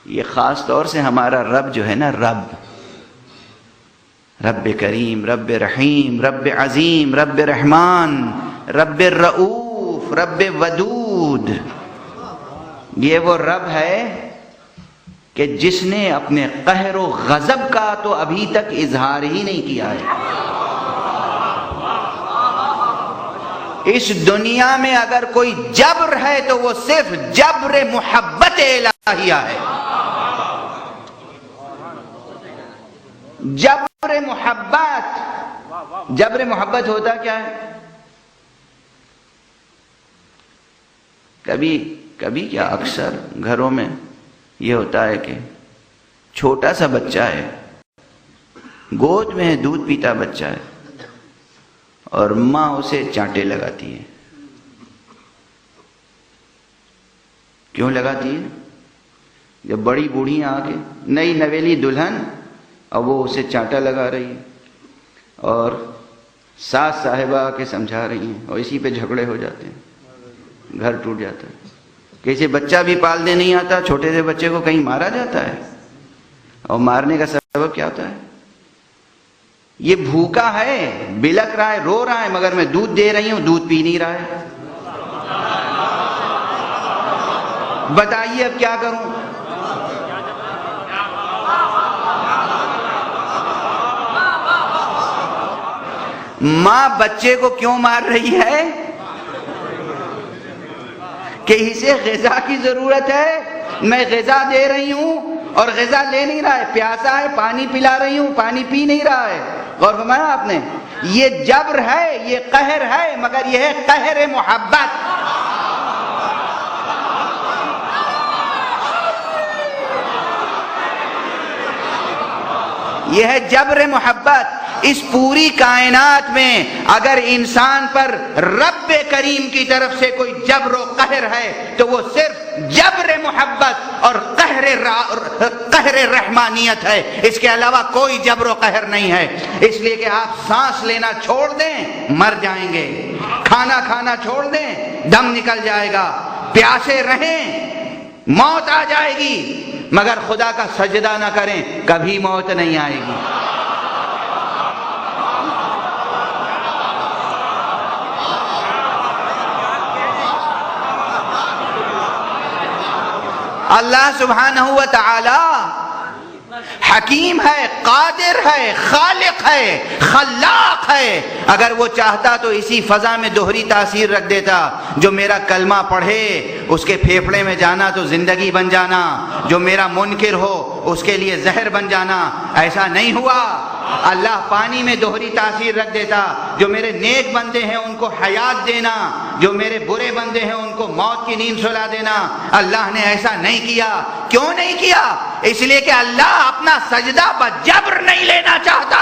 یہ خاص طور سے ہمارا رب جو ہے نا، رب کریم، رب رحیم، رب عظیم، رب رحمان، رب رؤوف، رب ودود، یہ وہ رب ہے کہ جس نے اپنے قہر و غضب کا تو ابھی تک اظہار ہی نہیں کیا ہے۔ اس دنیا میں اگر کوئی جبر ہے تو وہ صرف جبر محبت الہیہ ہے۔ جبر محبت ہوتا کیا ہے؟ کبھی کیا اکثر گھروں میں یہ ہوتا ہے کہ چھوٹا سا بچہ ہے، گود میں ہے، دودھ پیتا بچہ ہے، اور ماں اسے چانٹے لگاتی ہے۔ کیوں لگاتی ہے؟ جب بڑی بوڑھی آ کے نئی نویلی دلہن، اور وہ اسے چانٹا لگا رہی ہے، اور ساس صاحبہ آ کے سمجھا رہی ہیں، اور اسی پہ جھگڑے ہو جاتے ہیں، گھر ٹوٹ جاتا ہے۔ کسی بچہ بھی پالنے نہیں آتا، چھوٹے سے بچے کو کہیں مارا جاتا ہے، اور مارنے کا سبب کیا ہوتا ہے؟ یہ بھوکا ہے، بلک رہا ہے، رو رہا ہے، مگر میں دودھ دے رہی ہوں، دودھ پی نہیں رہا ہے۔ بتائیے اب کیا کروں؟ ماں بچے کو کیوں مار رہی ہے؟ کہ اسے غذا کی ضرورت ہے، میں غذا دے رہی ہوں اور غذا لے نہیں رہا ہے، پیاسا ہے، پانی پلا رہی ہوں، پانی پی نہیں رہا ہے۔ غور فرمایا آپ نے؟ یہ جبر ہے، یہ قہر ہے، مگر یہ ہے قہر محبت۔ یہ ہے جبر محبت۔ اس پوری کائنات میں اگر انسان پر رب کریم کی طرف سے کوئی جبر و قہر ہے تو وہ صرف جبر محبت اور قہر رحمانیت ہے، اس کے علاوہ کوئی جبر و قہر نہیں ہے۔ اس لیے کہ آپ سانس لینا چھوڑ دیں مر جائیں گے، کھانا کھانا چھوڑ دیں دم نکل جائے گا، پیاسے رہیں موت آ جائے گی، مگر خدا کا سجدہ نہ کریں کبھی موت نہیں آئے گی۔ اللہ سبحانہ و تعالی حکیم ہے، قادر ہے، خالق ہے، خلاق ہے۔ اگر وہ چاہتا تو اسی فضا میں دوہری تاثیر رکھ دیتا، جو میرا کلمہ پڑھے اس کے پھیپھڑے میں جانا تو زندگی بن جانا، جو میرا منکر ہو اس کے لیے زہر بن جانا۔ ایسا نہیں ہوا۔ اللہ پانی میں دوہری تاثیر رکھ دیتا، جو میرے نیک بندے ہیں ان کو حیات دینا، جو میرے برے بندے ہیں ان کو موت کی نیند سلا دینا۔ اللہ نے ایسا نہیں کیا۔ کیوں نہیں کیا؟ اس لیے کہ اللہ اپنا سجدہ بجبر نہیں لینا چاہتا۔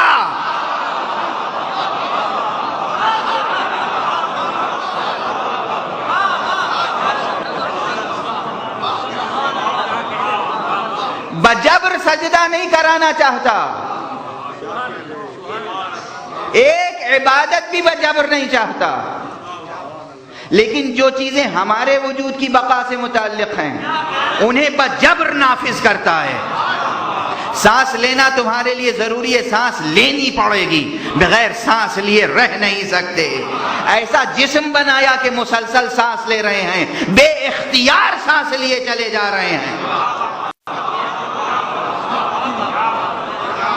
بجبر سجدہ نہیں کرانا چاہتا۔ ایک عبادت بھی بجبر نہیں چاہتا، لیکن جو چیزیں ہمارے وجود کی بقا سے متعلق ہیں انہیں بجبر نافذ کرتا ہے۔ سانس لینا تمہارے لیے ضروری ہے، سانس لینی پڑے گی، بغیر سانس لیے رہ نہیں سکتے۔ ایسا جسم بنایا کہ مسلسل سانس لے رہے ہیں، بے اختیار سانس لیے چلے جا رہے ہیں۔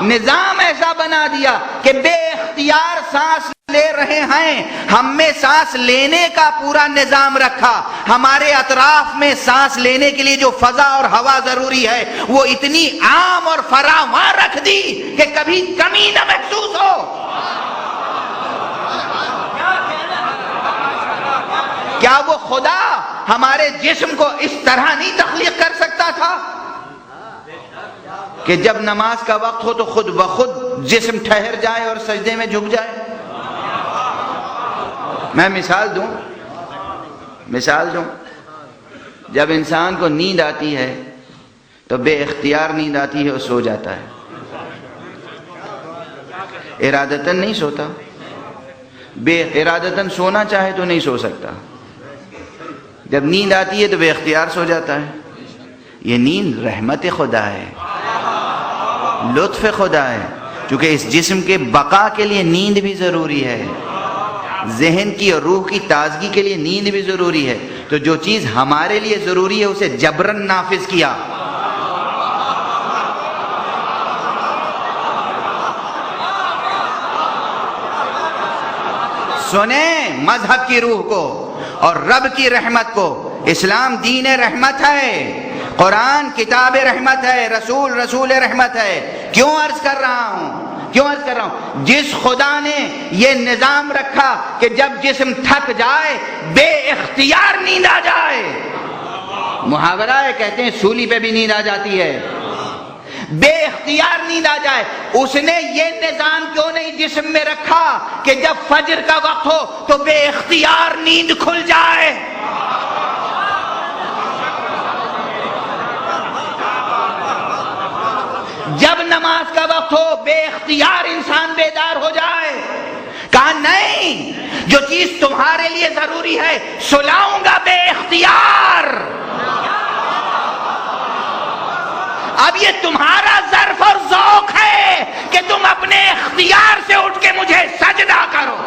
نظام ایسا بنا دیا کہ بے اختیار سانس لے رہے ہیں۔ ہم میں سانس لینے کا پورا نظام رکھا، ہمارے اطراف میں سانس لینے کے لیے جو فضا اور ہوا ضروری ہے وہ اتنی عام اور فراواں رکھ دی کہ کبھی کمی نہ محسوس ہو۔ کیا وہ خدا ہمارے جسم کو اس طرح نہیں تخلیق کر سکتا تھا کہ جب نماز کا وقت ہو تو خود بخود جسم ٹھہر جائے اور سجدے میں جھک جائے؟ میں مثال دوں، جب انسان کو نیند آتی ہے تو بے اختیار نیند آتی ہے اور سو جاتا ہے، ارادتاً نہیں سوتا، بے ارادتاً سونا چاہے تو نہیں سو سکتا۔ جب نیند آتی ہے تو بے اختیار سو جاتا ہے۔ یہ نیند رحمت خدا ہے، لطف خدا ہے، چونکہ اس جسم کے بقا کے لیے نیند بھی ضروری ہے، ذہن کی اور روح کی تازگی کے لیے نیند بھی ضروری ہے، تو جو چیز ہمارے لیے ضروری ہے اسے جبرن نافذ کیا۔ سنیں مذہب کی روح کو اور رب کی رحمت کو، اسلام دین رحمت ہے، قرآن کتاب رحمت ہے، رسول رحمت ہے۔ کیوں عرض کر رہا ہوں؟ جس خدا نے یہ نظام رکھا کہ جب جسم تھک جائے بے اختیار نیند آ جائے، محاورہ ہے، کہتے ہیں سولی پہ بھی نیند آ جاتی ہے، بے اختیار نیند آ جائے، اس نے یہ نظام کیوں نہیں جسم میں رکھا کہ جب فجر کا وقت ہو تو بے اختیار نیند کھل جائے؟ جب نماز کا وقت ہو بے اختیار انسان بیدار ہو جائے؟ کہا نہیں، جو چیز تمہارے لیے ضروری ہے سلاؤں گا بے اختیار۔ اب یہ تمہارا ظرف اور ذوق ہے کہ تم اپنے اختیار سے اٹھ کے مجھے سجدہ کرو۔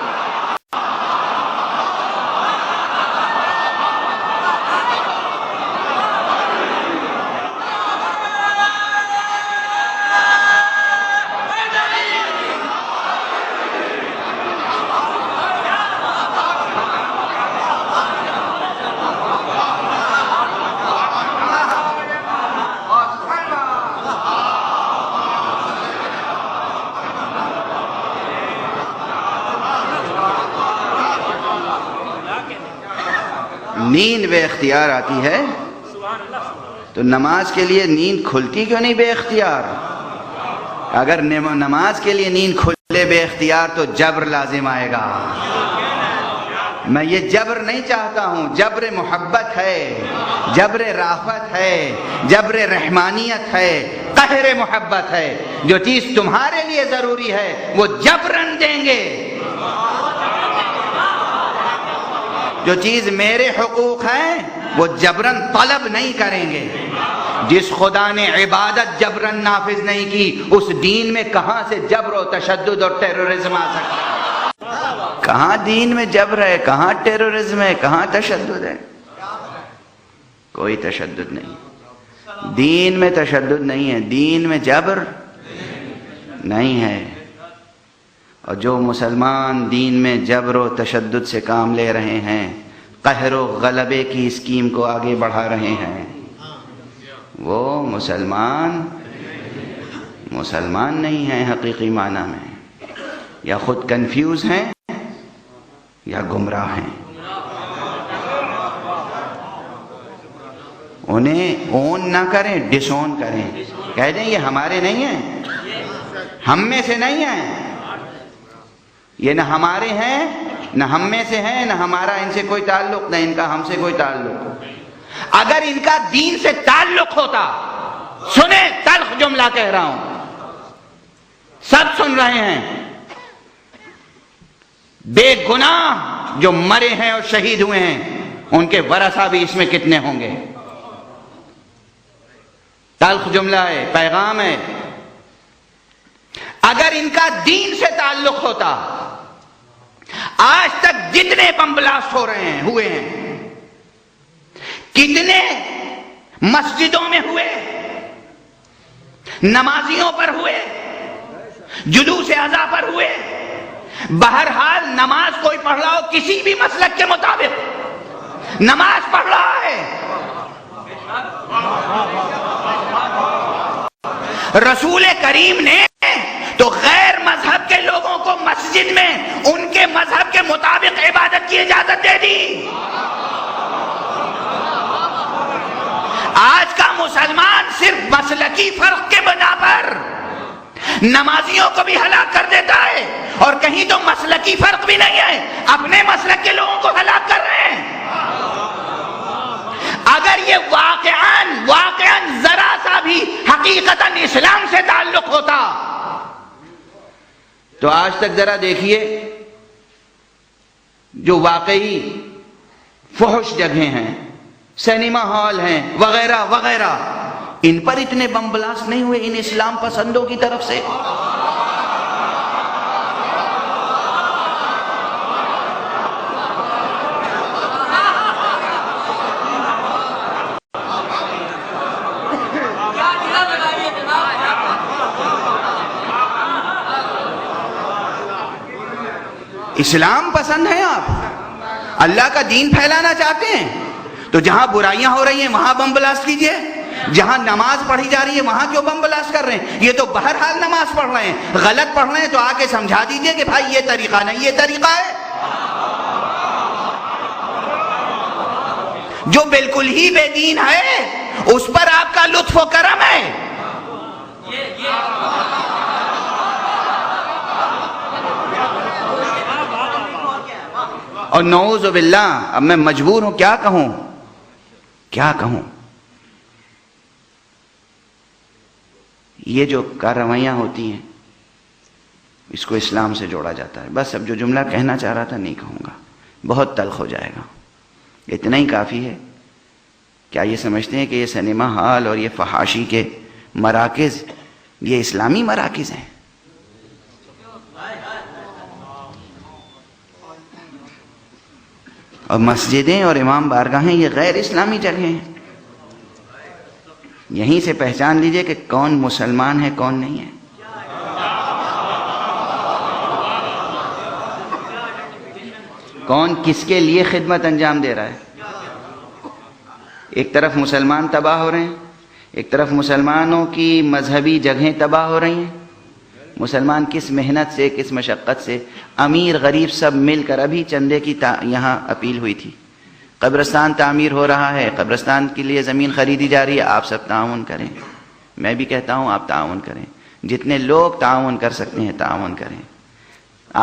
نیند بے اختیار آتی ہے تو نماز کے لیے نیند کھلتی کیوں نہیں بے اختیار؟ اگر نماز کے لیے نیند کھلے بے اختیار تو جبر لازم آئے گا۔ میں یہ جبر نہیں چاہتا ہوں، جبر محبت ہے، جبر رافت ہے، جبر رحمانیت ہے، قہر محبت ہے۔ جو چیز تمہارے لیے ضروری ہے وہ جبرن دیں گے، جو چیز میرے حقوق ہیں وہ جبرن طلب نہیں کریں گے۔ جس خدا نے عبادت جبرن نافذ نہیں کی اس دین میں کہاں سے جبر و تشدد اور ٹیررزم آ سکتا ہے؟ کہاں دین میں جبر ہے، کہاں ٹیررزم ہے، کہاں تشدد ہے؟ کوئی تشدد نہیں، دین میں تشدد نہیں ہے، دین میں جبر نہیں ہے۔ اور جو مسلمان دین میں جبر و تشدد سے کام لے رہے ہیں، قہر و غلبے کی اسکیم کو آگے بڑھا رہے ہیں، وہ مسلمان نہیں ہیں حقیقی معنی میں، یا خود کنفیوز ہیں یا گمراہ ہیں۔ انہیں اون نہ کریں، ڈس اون کریں، کہہ دیں یہ ہمارے نہیں ہیں، ہم میں سے نہیں ہیں، یہ نہ ہمارے ہیں نہ ہم میں سے ہیں، نہ ہمارا ان سے کوئی تعلق، نہ ان کا ہم سے کوئی تعلق۔ اگر ان کا دین سے تعلق ہوتا، سنیں تلخ جملہ کہہ رہا ہوں، سب سن رہے ہیں، بے گناہ جو مرے ہیں اور شہید ہوئے ہیں ان کے ورثہ بھی اس میں کتنے ہوں گے؟ تلخ جملہ ہے، پیغام ہے۔ اگر ان کا دین سے تعلق ہوتا، آج تک جتنے بم بلاسٹ ہوئے ہیں، کتنے مسجدوں میں ہوئے، نمازیوں پر ہوئے، جلوس اذا پر ہوئے، بہرحال نماز کوئی پڑھ رہا ہو کسی بھی مسلک کے مطابق نماز پڑھ رہا ہے، رسول کریم نے تو غیر مذہب کے لوگوں کو مسجد میں ان کے مذہب کے مطابق عبادت کی اجازت دے دی۔ آج کا مسلمان صرف مسلکی فرق کے بنا پر نمازیوں کو بھی ہلاک کر دیتا ہے، اور کہیں تو مسلکی فرق بھی نہیں ہے، اپنے مسلک کے لوگوں کو ہلاک کر رہے ہیں۔ اگر یہ واقعاً ذرا سا بھی حقیقتاً اسلام سے تعلق ہوتا تو آج تک ذرا دیکھیے جو واقعی فحش جگہیں ہیں، سینما ہال ہیں وغیرہ وغیرہ، ان پر اتنے بم بلاسٹ نہیں ہوئے ان اسلام پسندوں کی طرف سے؟ اسلام پسند ہیں آپ، اللہ کا دین پھیلانا چاہتے ہیں، تو جہاں برائیاں ہو رہی ہیں وہاں بم بلاسٹ کیجئے، جہاں نماز پڑھی جا رہی ہے وہاں کیوں بم بلاسٹ کر رہے ہیں؟ یہ تو بہرحال نماز پڑھ رہے ہیں، غلط پڑھ رہے ہیں تو آ کے سمجھا دیجئے کہ بھائی یہ طریقہ نہیں، یہ طریقہ ہے جو بالکل ہی بے دین ہے، اس پر آپ کا لطف و کرم ہے۔ اور نعوذ باللہ اب میں مجبور ہوں کیا کہوں، یہ جو کارروائیاں ہوتی ہیں اس کو اسلام سے جوڑا جاتا ہے۔ بس اب جو جملہ کہنا چاہ رہا تھا نہیں کہوں گا، بہت تلخ ہو جائے گا، اتنا ہی کافی ہے۔ کیا یہ سمجھتے ہیں کہ یہ سنیما ہال اور یہ فحاشی کے مراکز یہ اسلامی مراکز ہیں؟ اور مسجدیں اور امام بارگاہیں یہ غیر اسلامی جگہیں ہیں۔ یہیں سے پہچان لیجئے کہ کون مسلمان ہے کون نہیں ہے۔ کون کس کے لیے خدمت انجام دے رہا ہے۔ ایک طرف مسلمان تباہ ہو رہے ہیں، ایک طرف مسلمانوں کی مذہبی جگہیں تباہ ہو رہی ہیں۔ مسلمان کس محنت سے، کس مشقت سے، امیر غریب سب مل کر، ابھی چندے کی یہاں اپیل ہوئی تھی، قبرستان تعمیر ہو رہا ہے، قبرستان کے لیے زمین خریدی جا رہی ہے، آپ سب تعاون کریں۔ میں بھی کہتا ہوں آپ تعاون کریں، جتنے لوگ تعاون کر سکتے ہیں تعاون کریں۔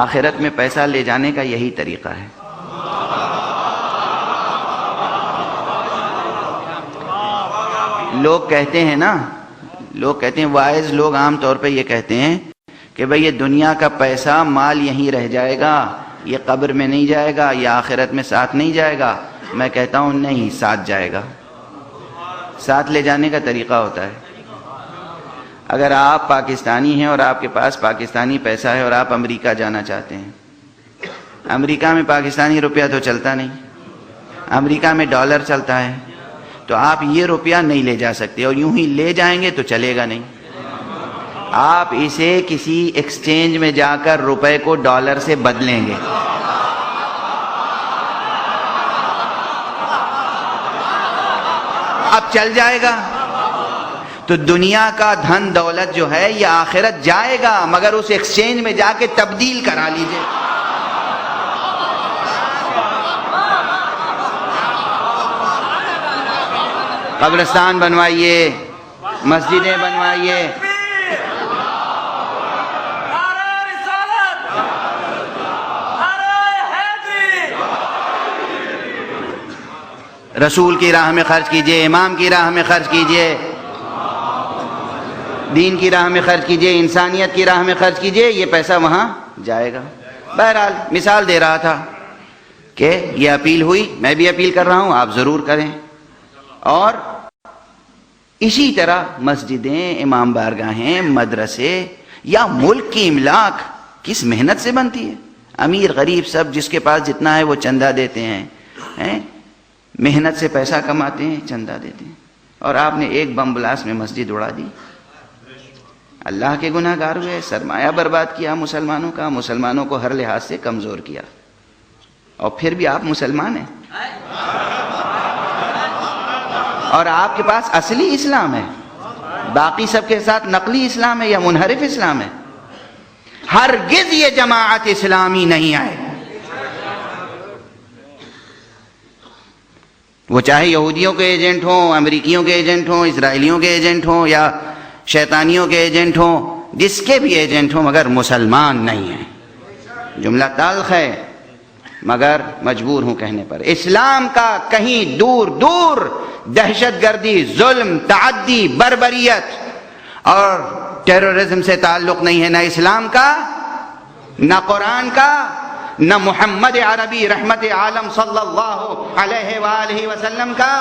آخرت میں پیسہ لے جانے کا یہی طریقہ ہے۔ لوگ کہتے ہیں وائز لوگ عام طور پہ یہ کہتے ہیں کہ بھئی یہ دنیا کا پیسہ مال یہیں رہ جائے گا، یہ قبر میں نہیں جائے گا، یہ آخرت میں ساتھ نہیں جائے گا۔ میں کہتا ہوں نہیں، ساتھ جائے گا۔ ساتھ لے جانے کا طریقہ ہوتا ہے، اگر آپ پاکستانی ہیں اور آپ کے پاس پاکستانی پیسہ ہے اور آپ امریکہ جانا چاہتے ہیں، امریکہ میں پاکستانی روپیہ تو چلتا نہیں، امریکہ میں ڈالر چلتا ہے، تو آپ یہ روپیہ نہیں لے جا سکتے، اور یوں ہی لے جائیں گے تو چلے گا نہیں۔ آپ اسے کسی ایکسچینج میں جا کر روپے کو ڈالر سے بدلیں گے۔ اب چل جائے گا۔ تو دنیا کا دھن دولت جو ہے یہ آخرت جائے گا، مگر اس ایکسچینج میں جا کے تبدیل کرا لیجئے۔ قبرستان بنوائیے، مسجدیں بنوائیے، رسول کی راہ میں خرچ کیجئے، امام کی راہ میں خرچ کیجئے، دین کی راہ میں خرچ کیجئے، انسانیت کی راہ میں خرچ کیجئے، یہ پیسہ وہاں جائے گا۔ بہرحال مثال دے رہا تھا کہ یہ اپیل ہوئی، میں بھی اپیل کر رہا ہوں، آپ ضرور کریں۔ اور اسی طرح مسجدیں، امام بارگاہیں، مدرسے یا ملک کی املاک کس محنت سے بنتی ہے؟ امیر غریب سب جس کے پاس جتنا ہے وہ چندہ دیتے ہیں، محنت سے پیسہ کماتے ہیں، چندہ دیتے ہیں، اور آپ نے ایک بم بلاس میں مسجد اڑا دی۔ اللہ کے گناہ گار ہوئے، سرمایہ برباد کیا مسلمانوں کا، مسلمانوں کو ہر لحاظ سے کمزور کیا، اور پھر بھی آپ مسلمان ہیں، اور آپ کے پاس اصلی اسلام ہے، باقی سب کے ساتھ نقلی اسلام ہے یا منحرف اسلام ہے۔ ہرگز یہ جماعت اسلامی نہیں آئے، وہ چاہے یہودیوں کے ایجنٹ ہوں، امریکیوں کے ایجنٹ ہوں، اسرائیلیوں کے ایجنٹ ہوں یا شیطانیوں کے ایجنٹ ہوں، جس کے بھی ایجنٹ ہوں، مگر مسلمان نہیں ہیں۔ جملہ تلخ ہے مگر مجبور ہوں کہنے پر۔ اسلام کا کہیں دور دور دہشت گردی، ظلم، تعدی، بربریت اور ٹیررزم سے تعلق نہیں ہے، نہ اسلام کا، نہ قرآن کا، نہ محمد عربی رحمت عالم صلی اللہ علیہ وآلہ وسلم کا۔